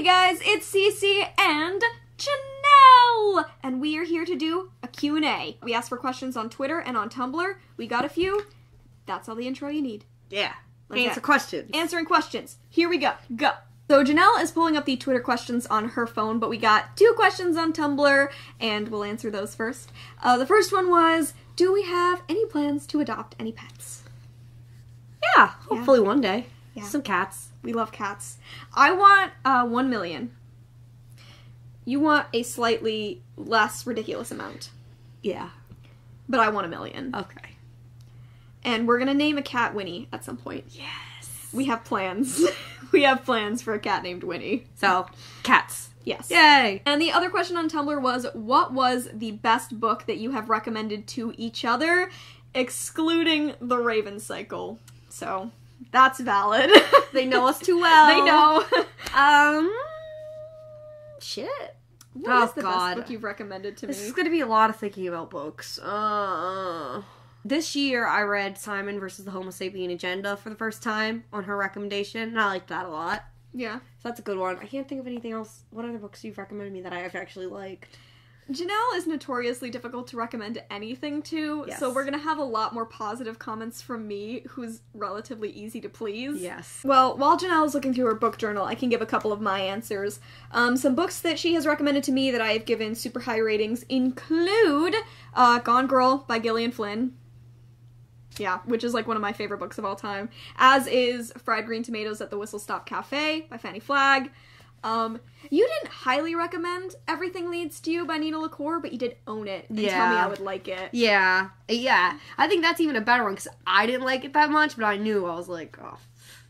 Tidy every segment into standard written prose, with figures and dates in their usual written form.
Hey guys, it's Cece and Janel! And we are here to do a Q&A. We asked for questions on Twitter and on Tumblr. We got a few. That's all the intro you need. Yeah. Okay. Answer questions. Answering questions. Here we go. Go. So Janel is pulling up the Twitter questions on her phone, but we got 2 questions on Tumblr, and we'll answer those first. The first one was, do we have any plans to adopt any pets? Yeah, hopefully one day. Yeah. Some cats. We love cats. I want 1 million. You want a slightly less ridiculous amount. Yeah. But I want 1 million. Okay. And we're gonna name a cat Winnie at some point. Yes. We have plans. We have plans for a cat named Winnie. So, cats. Yes. Yay! And the other question on Tumblr was, what was the best book that you have recommended to each other, excluding The Raven Cycle? So, that's valid. They know us too well. They know. Shit. What is the God. best book you've recommended to me? This is gonna be a lot of thinking about books. This year I read Simon versus the Homo Sapien Agenda for the first time on her recommendation, and I liked that a lot. Yeah. So that's a good one. I can't think of anything else. What other books you've recommended me that I've actually liked? Janelle is notoriously difficult to recommend anything to, Yes. so we're gonna have a lot more positive comments from me, who's relatively easy to please. Yes. Well, while Janelle is looking through her book journal, I can give a couple of my answers. Some books that she has recommended to me that I have given super high ratings include Gone Girl by Gillian Flynn. Yeah, which is like one of my favorite books of all time. As is Fried Green Tomatoes at the Whistle Stop Cafe by Fanny Flagg. You didn't highly recommend Everything Leads to You by Nina LaCour, but you did own it and tell me I would like it. Yeah. Yeah. I think that's even a better one, because I didn't like it that much, but I knew. I was like, oh,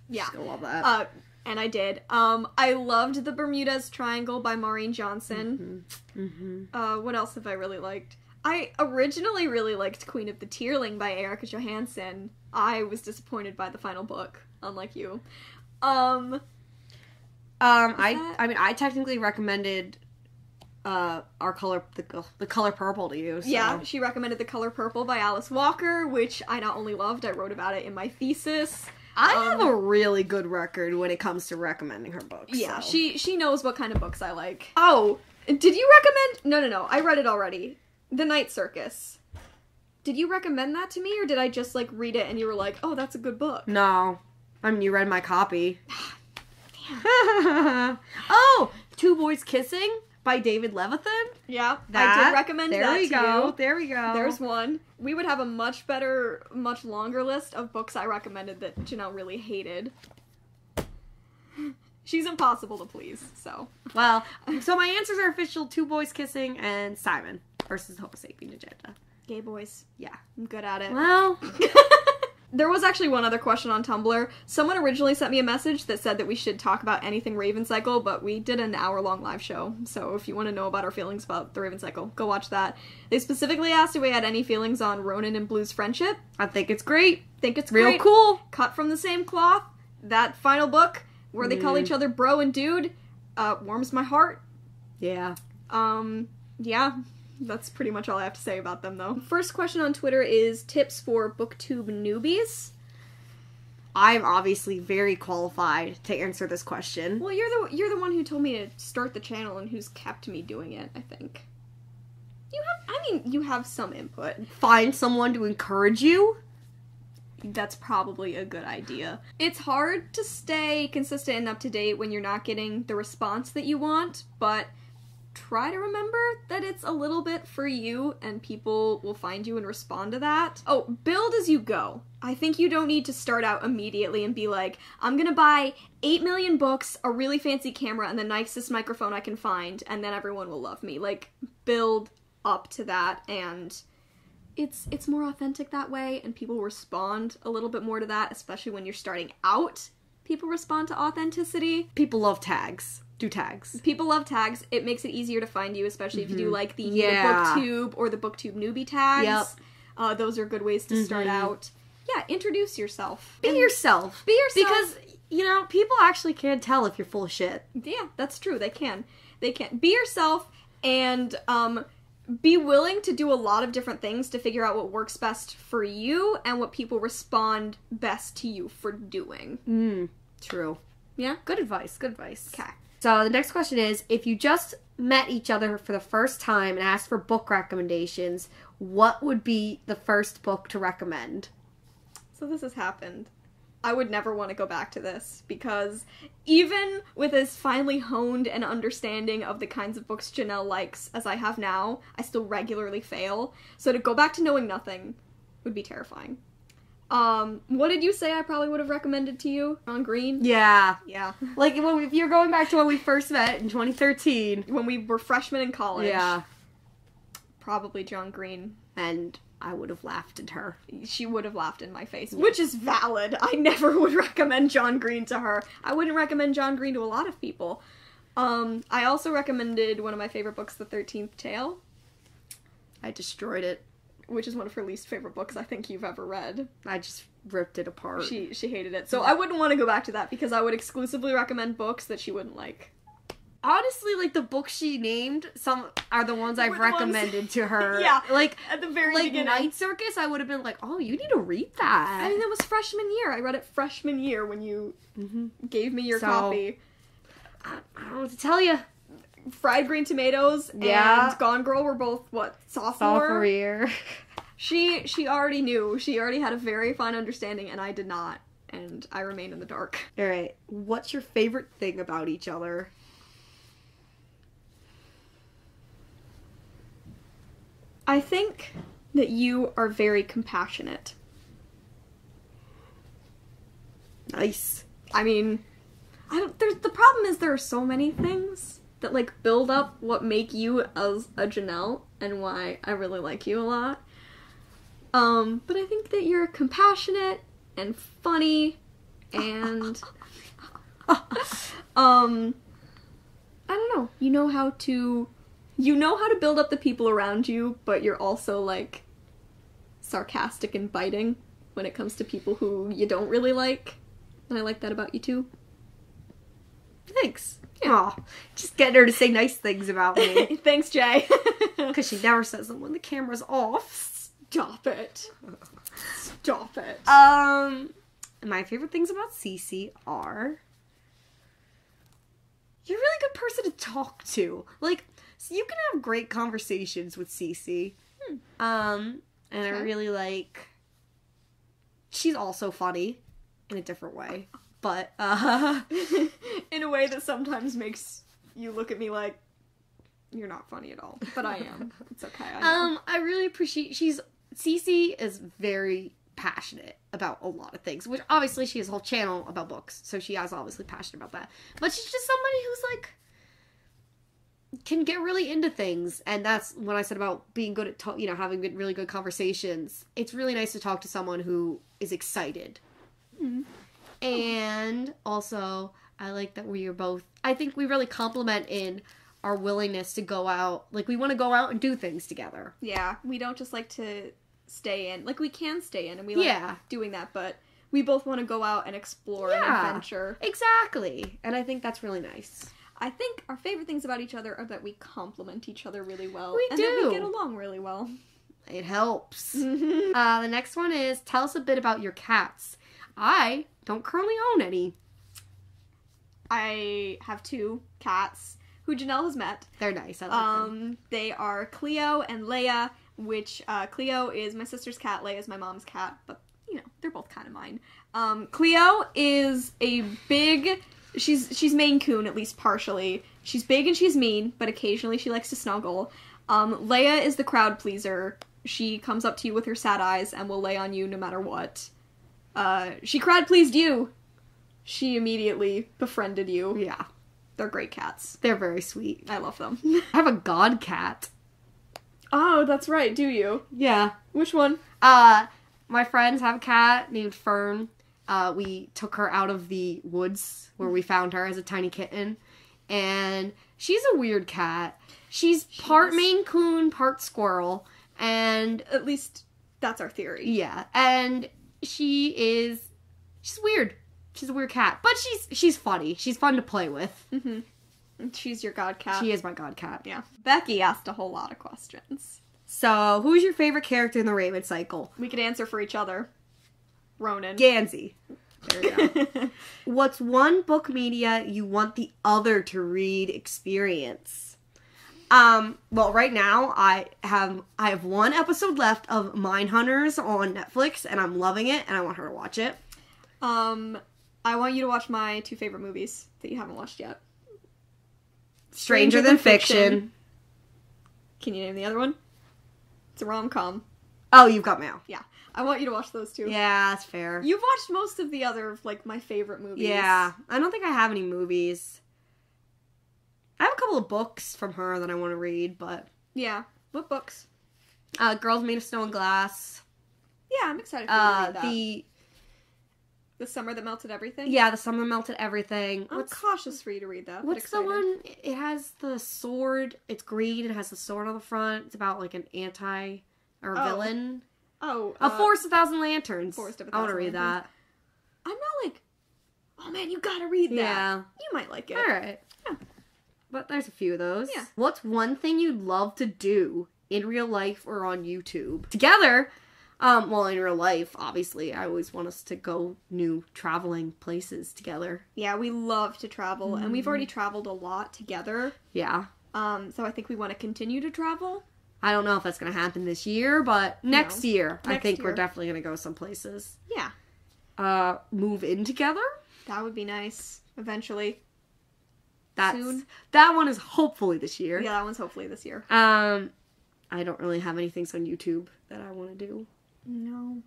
Yeah. I love that. And I did. I loved The Bermudas Triangle by Maureen Johnson. What else have I really liked? I originally really liked Queen of the Tierling by Erica Johansson. I was disappointed by the final book, unlike you. I technically recommended the color purple to you. So. Yeah, she recommended The Color Purple by Alice Walker, which I not only loved, I wrote about it in my thesis. I have a really good record when it comes to recommending her books. Yeah, so. she knows what kind of books I like. Oh, Did you recommend... No, I read it already. The Night Circus. Did you recommend that to me, or did I just, like, read it and you were like, oh, that's a good book? no. I mean, you read my copy. Oh, Two Boys Kissing by David Levithan. Yeah, I did recommend that to you. There we go. There's one. We would have a much better, much longer list of books I recommended that Janelle really hated. She's impossible to please, so. Well, so my answers are official: Two Boys Kissing and Simon versus Homo Sapien Agenda. Gay boys. Yeah. I'm good at it. Well, There was actually one other question on Tumblr. Someone originally sent me a message that said that we should talk about anything Raven Cycle, but we did an hour-long live show, so if you want to know about our feelings about the Raven Cycle, go watch that. They specifically asked if we had any feelings on Ronan and Blue's friendship. I think it's great. Think it's Real great. cool. Cut from the same cloth. That final book, where they call each other bro and dude, warms my heart. Yeah. Yeah. That's pretty much all I have to say about them, though. First question on Twitter is tips for Booktube newbies. I'm obviously very qualified to answer this question. Well, you're the one who told me to start the channel and who's kept me doing it, I think. You have some input. Find someone to encourage you. That's probably a good idea. It's hard to stay consistent and up to date when you're not getting the response that you want, but try to remember that it's a little bit for you and people will find you and respond to that. Oh, build as you go. I think you don't need to start out immediately and be like, I'm gonna buy 8 million books, a really fancy camera, and the nicest microphone I can find, and then everyone will love me. Like, build up to that, and it's more authentic that way, and people respond a little bit more to that, especially when you're starting out. People respond to authenticity. People love tags. Do tags. People love tags. It makes it easier to find you, especially if you do like the Booktube or the Booktube newbie tags. Yep. Those are good ways to start out. Yeah, introduce yourself. Be yourself. Be yourself. Because, people actually can't tell if you're full of shit. Yeah, that's true. They can. Be yourself and be willing to do a lot of different things to figure out what works best for you and what people respond best to you for doing. True. Yeah? Good advice. Good advice. Okay. So the next question is, if you just met each other for the first time and asked for book recommendations, what would be the first book to recommend? So this has happened. I would never want to go back to this, because even with as finely honed an understanding of the kinds of books Janel likes as I have now, I still regularly fail. So to go back to knowing nothing would be terrifying. What did you say I probably would have recommended to you? John Green? Yeah. Yeah. Like, if you're going back to when we first met in 2013. When we were freshmen in college. Yeah. Probably John Green. And I would have laughed at her. She would have laughed in my face, which is valid. I never would recommend John Green to her. I wouldn't recommend John Green to a lot of people. I also recommended one of my favorite books, The 13th Tale. I destroyed it. Which is one of her least favorite books I think you've ever read. I just ripped it apart. She hated it. So I wouldn't want to go back to that, because I would exclusively recommend books that she wouldn't like. Honestly, like, the books she named, some are the ones I've recommended to her. Yeah, like, at the very beginning. Night Circus, I would have been like, oh, you need to read that. I mean, that was freshman year. I read it freshman year when you gave me your copy. I don't know what to tell you. Fried Green Tomatoes and Gone Girl were both, sophomore year. She already knew. She already had a very fine understanding, and I did not. And I remain in the dark. Alright, what's your favorite thing about each other? I think that you are very compassionate. Nice. I mean, the problem is there are so many things that, like, build up what make you as a Janel and why I really like you a lot. But I think that you're compassionate and funny and, I don't know, you know how to build up the people around you, but you're also, like, sarcastic and biting when it comes to people who you don't really like. And I like that about you, too. Thanks. Yeah. Aw, just getting her to say nice things about me. Thanks, Jay. Because she never says them when the camera's off. Stop it. Stop it. My favorite things about Cece are... You're a really good person to talk to. Like, so you can have great conversations with Cece. And I really like... She's also funny in a different way. But, in a way that sometimes makes you look at me like, you're not funny at all. But I am. It's okay. I really appreciate... Cece is very passionate about a lot of things, which obviously she has a whole channel about books, so she is obviously passionate about that. But she's just somebody who's, like, can get really into things, and that's when I said about being good at, having really good conversations. It's really nice to talk to someone who is excited. Mm-hmm. And also, I like that I think we really complement in our willingness to go out. Like, we want to go out and do things together. Yeah, we don't just like to stay in. Like, we can stay in, and we like doing that, but we both want to go out and explore and adventure. Exactly. And I think that's really nice. I think our favorite things about each other are that we complement each other really well. We do. And that we get along really well. It helps. The next one is, tell us a bit about your cats. I don't currently own any. I have 2 cats who Janel has met. They're nice. I like them. They are Cleo and Leia, which Cleo is my sister's cat, Leia is my mom's cat, but, they're both kind of mine. Cleo is a big... She's Maine Coon, at least partially. She's big and she's mean, but occasionally she likes to snuggle. Leia is the crowd pleaser. She comes up to you with her sad eyes and will lay on you no matter what. She crowd pleased you. She immediately befriended you. Yeah. They're great cats. They're very sweet. I love them. I have a god cat. Oh, that's right, do you? Yeah. Which one? My friends have a cat named Fern. We took her out of the woods where we found her as a tiny kitten. And she's a weird cat. She's part Maine Coon, part squirrel. And at least that's our theory. Yeah. And she's weird. She's a weird cat. But she's funny. She's fun to play with. Mm-hmm. She's your god cat. She is my god cat. Yeah. Becky asked a whole lot of questions. So, who's your favorite character in the Raven Cycle? We could answer for each other. Ronan. Gansey. There you go. What's one book media you want the other to read experience? Well, right now I have one episode left of Mindhunters on Netflix, and I'm loving it, and I want her to watch it. I want you to watch my 2 favorite movies that you haven't watched yet. Stranger Than Fiction. Can you name the other one? It's a rom-com. Oh, You've Got Mail. Yeah. I want you to watch those 2. Yeah, that's fair. You've watched most of the other, like, my favorite movies. Yeah. I don't think I have any movies. I have a couple of books from her that I want to read, but... Yeah. What books? Girls Made of Snow and Glass. Yeah, I'm excited for you to read that. The Summer That Melted Everything? Yeah, The Summer Melted Everything. I'm cautious for you to read that. What's the one? It has the sword. It's green. It has the sword on the front. It's about, like, an villain. Oh. A Forest of 1,000 Lanterns. Forest of 1,000 I want to read Lanterns. that. I'm not like, oh man, you gotta read that. Yeah. You might like it. Alright. Yeah. But there's a few of those. Yeah. What's one thing you'd love to do in real life or on YouTube? Together? Well, in real life, obviously, I always want us to go new traveling places together. Yeah, we love to travel, and we've already traveled a lot together. Yeah. So I think we want to continue to travel. I don't know if that's going to happen this year, but next year, I think year. we're definitely going to go some places. Yeah. Move in together? That would be nice, eventually. Soon. That one is hopefully this year. Yeah, that one's hopefully this year. I don't really have any things on YouTube that I want to do. No.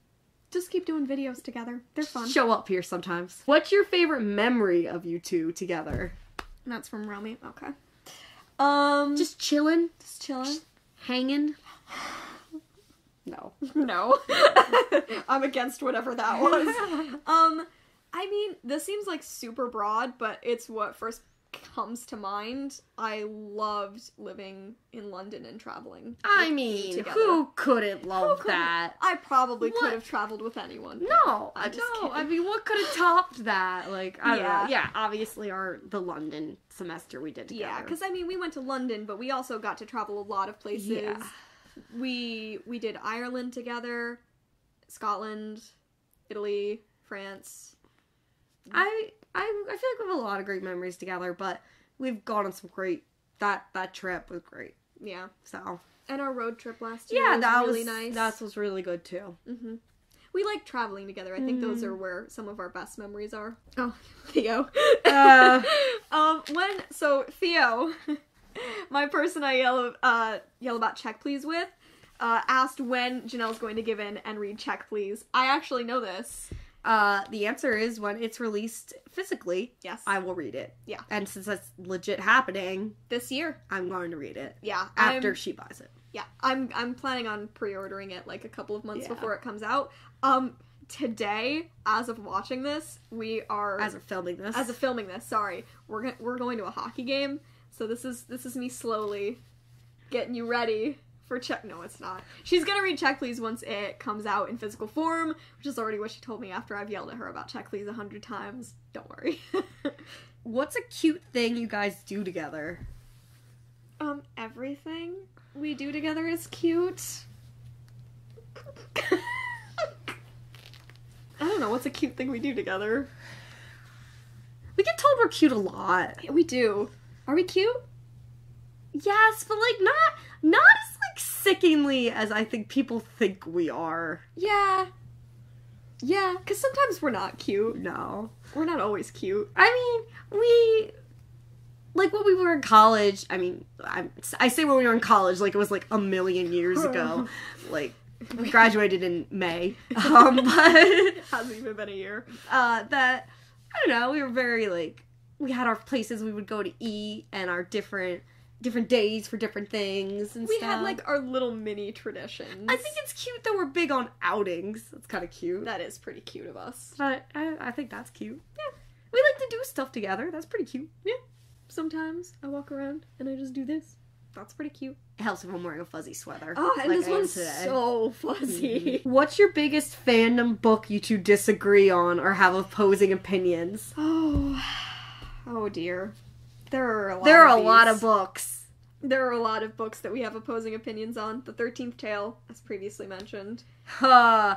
Just keep doing videos together. They're fun. Show up here sometimes. What's your favorite memory of you two together? That's from Romy. Okay. Just chilling? Just chilling. Hanging? No. No. I'm against whatever that was. I mean, this seems like super broad, but it's what first comes to mind. I loved living in London and traveling. I mean, together. Who couldn't love that? I probably could have traveled with anyone. No, I mean, what could have topped that? Like, I don't know. Yeah, obviously the London semester we did together. Yeah, because I mean, we went to London, but we also got to travel a lot of places. Yeah. We did Ireland together, Scotland, Italy, France. I feel like we have a lot of great memories together, but we've gone on some great... That trip was great. Yeah. So. And our road trip last year was really nice. That was really good, too. Mm-hmm. We like traveling together. I think those are where some of our best memories are. Oh, Theo. Theo, my person I yell about Check Please with, asked when Janelle's going to give in and read Check Please. I actually know this. The answer is when it's released physically. Yes. I will read it. Yeah. And since that's legit happening this year, I'm going to read it. Yeah. After she buys it. Yeah. I'm planning on pre-ordering it like a couple of months before it comes out. Today, as of watching this, as of filming this, sorry. We're going to a hockey game. So this is me slowly getting you ready for Check. No, it's not. She's gonna read Check Please once it comes out in physical form, which is already what she told me after I've yelled at her about Check Please 100 times. Don't worry. What's a cute thing you guys do together? Everything we do together is cute. I don't know, what's a cute thing we do together? We get told we're cute a lot. Yeah, we do. Are we cute? Yes, but like not as like sickeningly as I think people think we are. Yeah. Yeah, because sometimes we're not cute. No. We're not always cute. I mean, like when we were in college, I mean, I say when we were in college like it was like a million years ago. Like, we graduated in May. But it hasn't even been a year. That, I don't know, we were very like, we had our places we would go to eat and our different days for different things and stuff. We had, like, our little mini traditions. I think it's cute that we're big on outings. That's kind of cute. That is pretty cute of us. But I think that's cute. Yeah. We like to do stuff together. That's pretty cute. Yeah. Sometimes I walk around and I just do this. That's pretty cute. It helps if I'm wearing a fuzzy sweater. Oh, and this one's so fuzzy. Mm-hmm. What's your biggest fandom book you two disagree on or have opposing opinions? Oh dear. There are a lot of books. There are a lot of books that we have opposing opinions on. The 13th Tale, as previously mentioned. A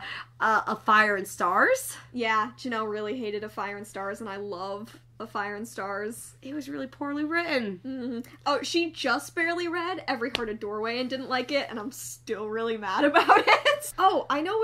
Fire and Stars? Yeah, Janel really hated A Fire and Stars, and I love A Fire and Stars. It was really poorly written. Mm-hmm. Oh, she just barely read Every Hearted Doorway and didn't like it, and I'm still really mad about it. Oh, I know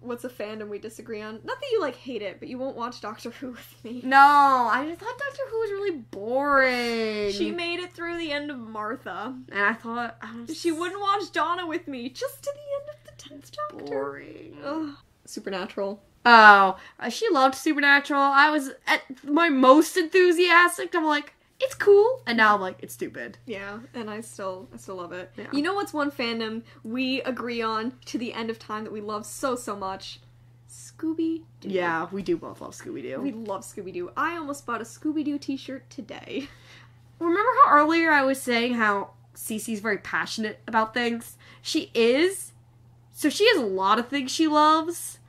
what's a fandom we disagree on. Not that you, like, hate it, but you won't watch Doctor Who with me. No, I just thought Doctor Who was really boring. She made it through the end of Martha. And I thought... She wouldn't watch Donna with me, just to the end of the 10th Doctor. Boring. Ugh. Supernatural. Oh, she loved Supernatural. I was at my most enthusiastic. I'm like, it's cool. And now I'm like, it's stupid. Yeah, and I still love it. Yeah. You know what's one fandom we agree on to the end of time that we love so much? Scooby-Doo. Yeah, we do both love Scooby-Doo. We love Scooby-Doo. I almost bought a Scooby-Doo t-shirt today. Remember how earlier I was saying how Cece's very passionate about things? She is. So she has a lot of things she loves.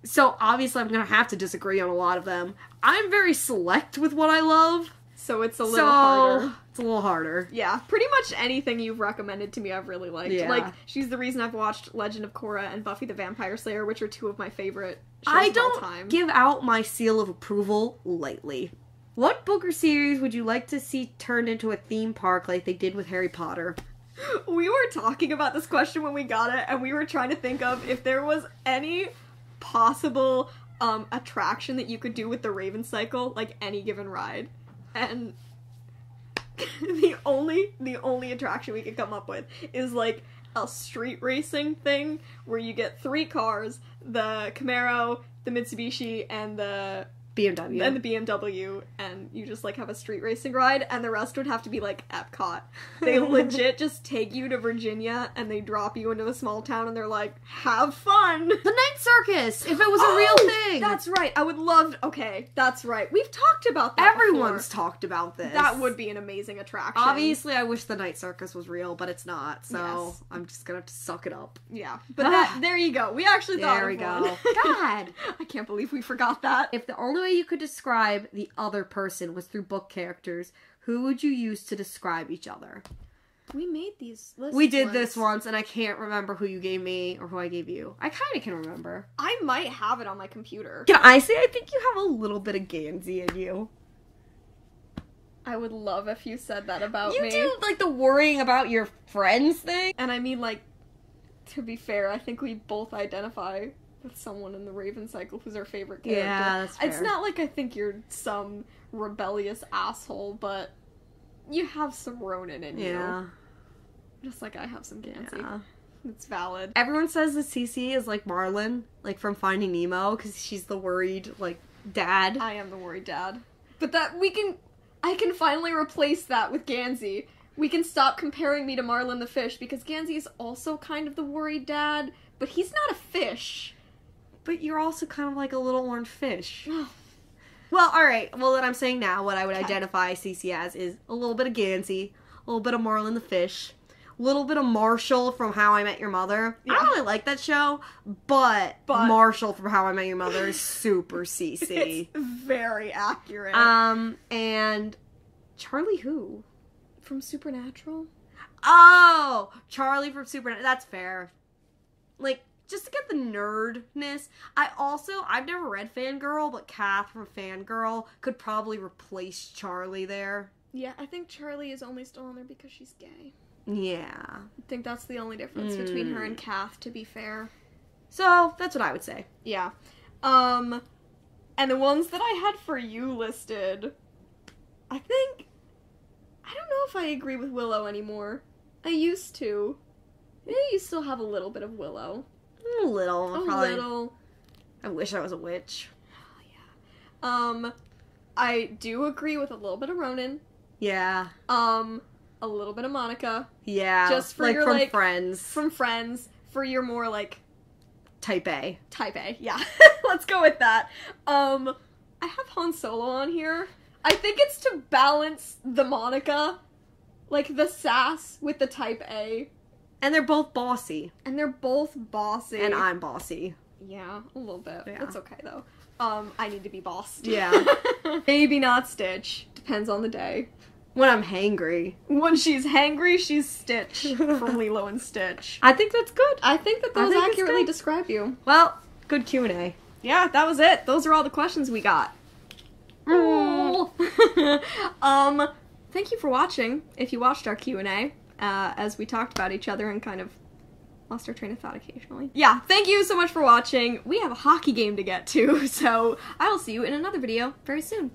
So obviously I'm going to have to disagree on a lot of them. I'm very select with what I love. So it's a little harder. It's a little harder. Yeah, pretty much anything you've recommended to me I've really liked. Yeah. Like, she's the reason I've watched Legend of Korra and Buffy the Vampire Slayer, which are two of my favorite shows I of all don't time. give out my seal of approval lightly. What book or series would you like to see turned into a theme park like they did with Harry Potter? We were talking about this question when we got it, and we were trying to think of if there was any possible attraction that you could do with the Raven Cycle, like any given ride. And the only attraction we could come up with is like a street racing thing where you get 3 cars, the Camaro, the Mitsubishi, and the BMW, and you just like have a street racing ride, and the rest would have to be like Epcot. They legit just take you to Virginia and they drop you into a small town and they're like, have fun. The Night Circus, if it was a real thing. That's right. I would love. Okay, that's right. We've talked about that. Everyone's before. talked about this. That would be an amazing attraction. Obviously, I wish the Night Circus was real, but it's not. So Yes. I'm just gonna have to suck it up. Yeah, but there you go. We actually thought There we of go. one. God, I can't believe we forgot that. if the only way you could describe the other person was through book characters, who would you use to describe each other? We made these lists. We did this once, and I can't remember who you gave me or who I gave you. I kind of can remember. I might have it on my computer. Can I say I think you have a little bit of Gansey in you? I would love if you said that about me. You do, like, the worrying about your friends thing? And I mean, like, to be fair, I think we both identify with someone in the Raven Cycle who's our favorite character. Yeah, that's fair. It's not like I think you're some rebellious asshole, but you have some Ronan in you. Just like I have some Gansey. Yeah. It's valid. Everyone says that Cece is like Marlin, like from Finding Nemo, because she's the worried, like, dad. I am the worried dad. But I can finally replace that with Gansey. We can stop comparing me to Marlin the fish, because Gansey is also kind of the worried dad, but he's not a fish. But you're also kind of like a little orange fish. Well, alright. Well, what I'm saying now, what I would identify Cece as is a little bit of Gansey, a little bit of Marlin the fish, a little bit of Marshall from How I Met Your Mother. Yeah. I don't really like that show, but Marshall from How I Met Your Mother is super Cece. It's very accurate. And Charlie who? From Supernatural? Oh! Charlie from Supernatural. That's fair. Like, just to get the nerdness. I've never read Fangirl, but Kath from Fangirl could probably replace Charlie there. Yeah, I think Charlie is only still on there because she's gay. Yeah. I think that's the only difference between her and Kath, to be fair. So, that's what I would say. Yeah. And the ones that I had for you listed, I don't know if I agree with Willow anymore. I used to. Maybe you still have a little bit of Willow. A little. Little. I wish I was a witch. Oh, yeah. I do agree with a little bit of Ronan. Yeah. A little bit of Monica. Yeah. Just for like your, from like... Friends. From Friends. For your more, like... Type A. Type A, yeah. Let's go with that. I have Han Solo on here. I think it's to balance the Monica. Like, the sass with the Type A. And they're both bossy. And they're both bossy. And I'm bossy. Yeah, a little bit. Yeah. It's okay, though. I need to be bossed. Yeah. Maybe not Stitch. Depends on the day. When I'm hangry. When she's hangry, she's Stitch from Lilo and Stitch. I think that's good. I think that those accurately describe you. Well, good Q&A. Yeah, that was it. Those are all the questions we got. Thank you for watching. If you watched our Q&A, as we talked about each other and kind of lost our train of thought occasionally. Yeah, thank you so much for watching. We have a hockey game to get to, so I will see you in another video very soon.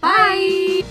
Bye!